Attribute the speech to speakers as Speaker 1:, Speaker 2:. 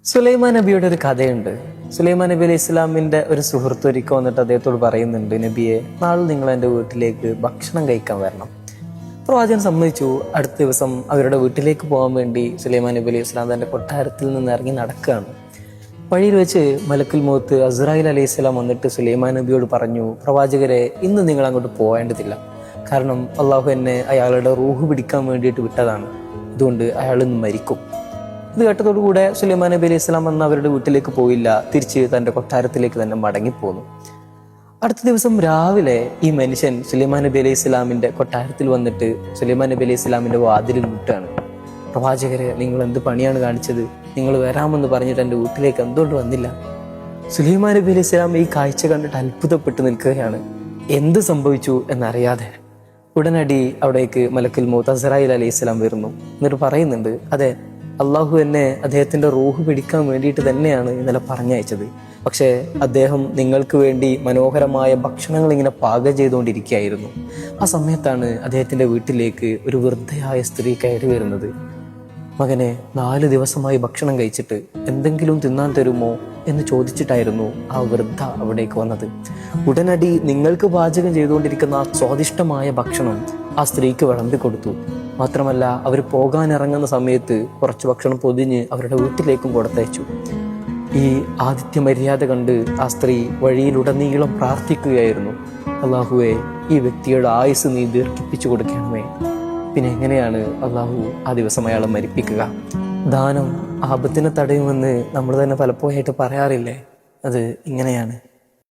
Speaker 1: സുലൈമാൻ നബിയുടെ ഒരു കഥയുണ്ട്. സുലൈമാൻ നബി അലൈഹി ഇസ്ലാമിന്റെ ഒരു സുഹൃത്ത് ഒരിക്കൽ വന്നിട്ട് അദ്ദേഹത്തോട് പറയുന്നുണ്ട്, നബിയെ, നാളെ നിങ്ങൾ എൻ്റെ വീട്ടിലേക്ക് ഭക്ഷണം കഴിക്കാൻ വരണം. പ്രവാചകൻ സമ്മതിച്ചു. അടുത്ത ദിവസം അവരുടെ വീട്ടിലേക്ക് പോകാൻ വേണ്ടി സുലൈമാൻ നബി അലൈഹി ഇസ്ലാം തന്റെ കൊട്ടാരത്തിൽ നിന്ന് ഇറങ്ങി നടക്കുകയാണ്. വഴിയിൽ വെച്ച് മലക്കുൽ മൗത്ത് അസ്രായിൽ അലൈഹി സ്വലാം വന്നിട്ട് സുലൈമാൻ നബിയോട് പറഞ്ഞു, പ്രവാചകരെ, ഇന്ന് നിങ്ങൾ അങ്ങോട്ട് പോകേണ്ടതില്ല. കാരണം അള്ളാഹു എന്നെ അയാളുടെ റൂഹ് പിടിക്കാൻ വേണ്ടിയിട്ട് വിട്ടതാണ്. അതുകൊണ്ട് അയാൾ ഇന്ന് മരിക്കും. ഇത് കേട്ടതോടുകൂടെ സുലൈമാൻ നബി അലൈഹി സ്വലാം വന്ന് അവരുടെ വീട്ടിലേക്ക് പോയില്ല. തിരിച്ച് തൻ്റെ കൊട്ടാരത്തിലേക്ക് തന്നെ മടങ്ങിപ്പോന്നു. അടുത്ത ദിവസം രാവിലെ ഈ മനുഷ്യൻ സുലൈമാൻ നബി അലൈഹി സ്വലാമിന്റെ കൊട്ടാരത്തിൽ വന്നിട്ട് സുലൈമാൻ നബി അലൈഹി സ്വലാമിന്റെ വാതിലിൽ മുട്ടാണ്. പ്രവാചകരെ, നിങ്ങൾ എന്ത് പണിയാണ് കാണിച്ചത്? നിങ്ങൾ വരാമെന്ന് പറഞ്ഞിട്ട് എൻ്റെ വീട്ടിലേക്ക് എന്തുകൊണ്ട് വന്നില്ല? സുലൈമാൻ നബി അലൈഹി സ്വലാം ഈ കാഴ്ച കണ്ടിട്ട് അത്ഭുതപ്പെട്ട് നിൽക്കുകയാണ്, എന്ത് സംഭവിച്ചു എന്നറിയാതെ. ഉടനടി അവിടേക്ക് മലക്കുൽ മൗത്ത് അസ്രായിൽ അലൈഹി സ്വലാം വരുന്നു. എന്നിട്ട് പറയുന്നുണ്ട്, അതെ, അള്ളാഹു എന്നെ അദ്ദേഹത്തിന്റെ റൂഹ് പിടിക്കാൻ വേണ്ടിയിട്ട് തന്നെയാണ് ഇന്നലെ പറഞ്ഞയച്ചത്. പക്ഷേ അദ്ദേഹം നിങ്ങൾക്ക് വേണ്ടി മനോഹരമായ ഭക്ഷണങ്ങൾ ഇങ്ങനെ പാകം ചെയ്തുകൊണ്ടിരിക്കുകയായിരുന്നു. ആ സമയത്താണ് അദ്ദേഹത്തിന്റെ വീട്ടിലേക്ക് ഒരു വൃദ്ധയായ സ്ത്രീ കയറി വരുന്നത്. മകനെ, 4 ദിവസമായി ഭക്ഷണം കഴിച്ചിട്ട് എന്തെങ്കിലും തിന്നാൻ തരുമോ എന്ന് ചോദിച്ചിട്ടായിരുന്നു ആ വൃദ്ധ അവിടേക്ക് വന്നത്. ഉടനടി നിങ്ങൾക്ക് പാചകം ചെയ്തുകൊണ്ടിരിക്കുന്ന ആ സ്വാദിഷ്ടമായ ഭക്ഷണം ആ സ്ത്രീക്ക് വിളമ്പി കൊടുത്തു. മാത്രമല്ല, അവർ പോകാനിറങ്ങുന്ന സമയത്ത് കുറച്ച് ഭക്ഷണം പൊതിഞ്ഞ് അവരുടെ വീട്ടിലേക്കും കൊടുത്തയച്ചു. ഈ ആതിഥ്യ മര്യാദ കണ്ട് ആ സ്ത്രീ വഴിയിലുടനീളം പ്രാർത്ഥിക്കുകയായിരുന്നു, അള്ളാഹുവെ, ഈ വ്യക്തിയുടെ ആയുസ് നീ ദീർഘിപ്പിച്ചു കൊടുക്കണമേ. പിന്നെ എങ്ങനെയാണ് അള്ളാഹു ആ ദിവസം അയാളെ മരിപ്പിക്കുക? ദാനം ആപത്തിനെ തടയുമെന്ന് നമ്മൾ തന്നെ പലപ്പോഴായിട്ട് പറയാറില്ലേ? അത് ഇങ്ങനെയാണ്.